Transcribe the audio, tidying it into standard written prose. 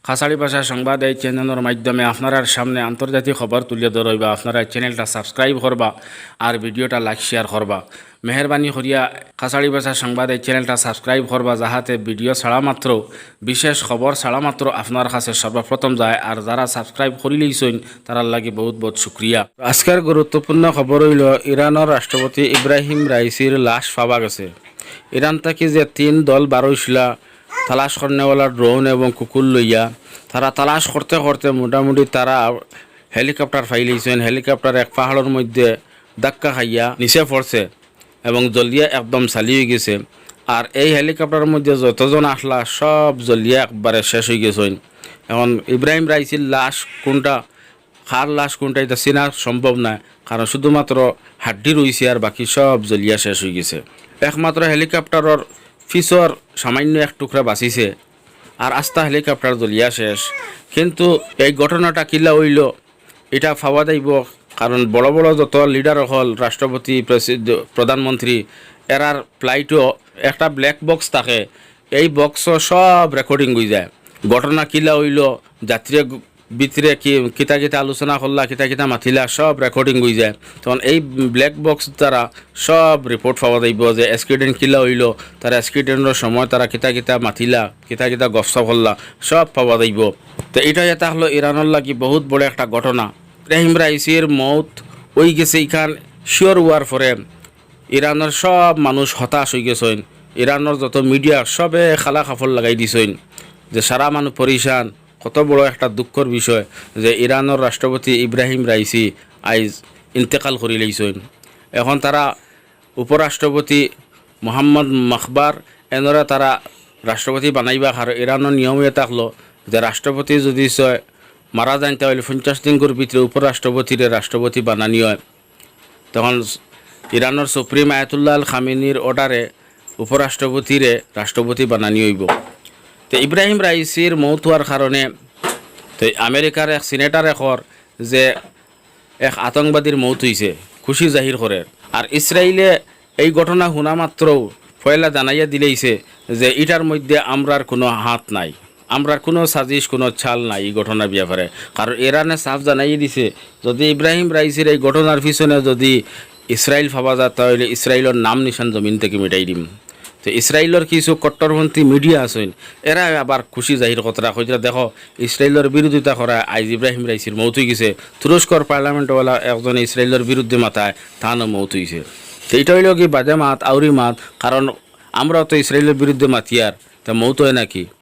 খাসাড়ি ভাষা সংবাদ এই চ্যানেলের মাধ্যমে আপনার সামনে আন্তর্জাতিক খবর তুলে ধরবা। আপনারা চ্যানেলটা সাবস্ক্রাইব করবা আর ভিডিওটা লাইক শেয়ার করবা। মেহরবানি করিয়া খাসাড়ি ভাষা সংবাদ এই চ্যানেলটা সাবস্ক্রাইব করবা, যাহাতে ভিডিও ছাড়া মাত্র বিশেষ খবর ছাড়া মাত্র আপনার কাছে সর্বপ্রথম যায়। আর যারা সাবস্ক্রাইব করিলেইছেন তারার লাগে বহুত বহুত শুক্রিয়া। আজকের গুরুত্বপূর্ণ খবর হইল ইরানের রাষ্ট্রপতি ইব্রাহিম রাইসির লাশ পাওয়া গেছে। ইরান থেকে যে 3 দল বারোইছিলা তালাশ করনেওয়ালা ড্রোন এবং কুকুর লইয়া তারা তালাশ করতে করতে মোটামুটি তারা হেলিকপ্টার ফাইলেছেন। হেলিকপ্টার এক পাহাড়ের মধ্যে ধাক্কা খাইয়া নিচে পড়ছে এবং জলিয়া একদম চালি হয়ে গেছে। আর এই হেলিকপ্টারের মধ্যে যতজন আসলা সব জলিয়া একবারে শেষ হয়ে গেছেন। এখন ইব্রাহিম রাইসির লাশ কোনটা, কার লাশ কোনটা এটা চেনা সম্ভব না, কারণ শুধুমাত্র হাড্ডি রয়েছে আর বাকি সব জলিয়া শেষ হয়ে গেছে। একমাত্র হেলিকপ্টারের ফিসর সামান্য এক টুকরা বাঁচিছে আর আস্তা হেলিকপ্টার জ্বলিয়া শেষ। কিন্তু এই ঘটনাটা কিলা হইল এটা পাওয়া যাইব, কারণ বড় বড় যত লিডার হল রাষ্ট্রপতি প্রধানমন্ত্রী এরার ফ্লাইটও একটা ব্ল্যাক বক্স থাকে, এই বক্সও সব রেকর্ডিং হয়ে যায়। ঘটনা কিলা হইল যাত্রী ভিতরে কিতা কিতা আলোচনা করলা, কিতা কিতা মাতিলা, সব রেকর্ডিং হয়ে যায়। তখন এই ব্ল্যাক বক্স দ্বারা সব রিপোর্ট পাওয়া যাইব যে অ্যাক্সিডেন্ট কিলা হইল, তারা অ্যাক্সিডেন্টের সময় তারা কিতা কিতা মাতিলা, কিতা কিতা গপসপ করলা, সব পাওয়া যাইব। তো এটা এটা হলো ইরানের লাগি বহুত বড় একটা ঘটনা। ইব্রাহিম রাইসির মৌত ওই গেছে ইখান শিওর হওয়ার পরে ইরানের সব মানুষ হতাশ হয়ে গেছেন। ইরানের যত মিডিয়া সবে খালা কাপড় লাগাই দিছেন যে সারা মানুষ পরিশান। কত বড় একটা দুঃখের বিষয় যে ইরানের রাষ্ট্রপতি ইব্রাহিম রাইসি আইজ ইন্তেকাল করে লইছেন। এখন তারা উপরাষ্ট্রপতি মোহাম্মদ মখবার এনরা তারা রাষ্ট্রপতি বানাইবা। আর ইরানের নিয়ম এটা থাকলো যে রাষ্ট্রপতি যদি মারা যান তাহলে 50 দিনের ভিতরে উপরাষ্ট্রপতিরে রাষ্ট্রপতি বানানি হয়। তখন ইরানের সুপ্রিম আয়াতুল্লাহ আল খামেনির অর্ডারে উপরাষ্ট্রপতিরে রাষ্ট্রপতি বানানি হইব। তো ইব্রাহিম রাইসির মৌত হওয়ার কারণে তো আমেরিকার এক সিনেটার এখন যে এক আতঙ্কবাদীর মৌত হয়েছে খুশি জাহির করে। আর ইসরায়েলে এই ঘটনা শোনা মাত্র ফয়লা জানাইয়া দিলেইছে যে এটার মধ্যে আমরার কোনো হাত নাই, আমরার কোনো সাজিশ কোনো ছাল নাই এই ঘটনার ব্যাপারে। কারণ ইরানে সাফ জানাইয়ে দিছে যদি ইব্রাহিম রাইসির এই ঘটনার পিছনে যদি ইসরায়েল ভাবা যায় তাহলে ইসরায়েলের নাম নিশান জমিন থেকে মিটাই দিম। তো ইসরায়েলের কিছু কট্টরপন্থী মিডিয়া আছেন এরা আবার খুশি জাহির কথা কইরা দেখো ইসরায়েলের বিরোধিতা করা আইজ ইব্রাহিম রাইসির মৌত হয়ে গেছে। তুরস্কর পার্লামেন্টওয়ালা একজন ইসরায়েলের বিরুদ্ধে মাথায় তানও মৌত হয়েছে। তো এটা হইল কি বাজে মাত আউরি মাত, কারণ আমরাও তো ইসরায়েলের বিরুদ্ধে মাতিয়ার তা মৌত হয় নাকি।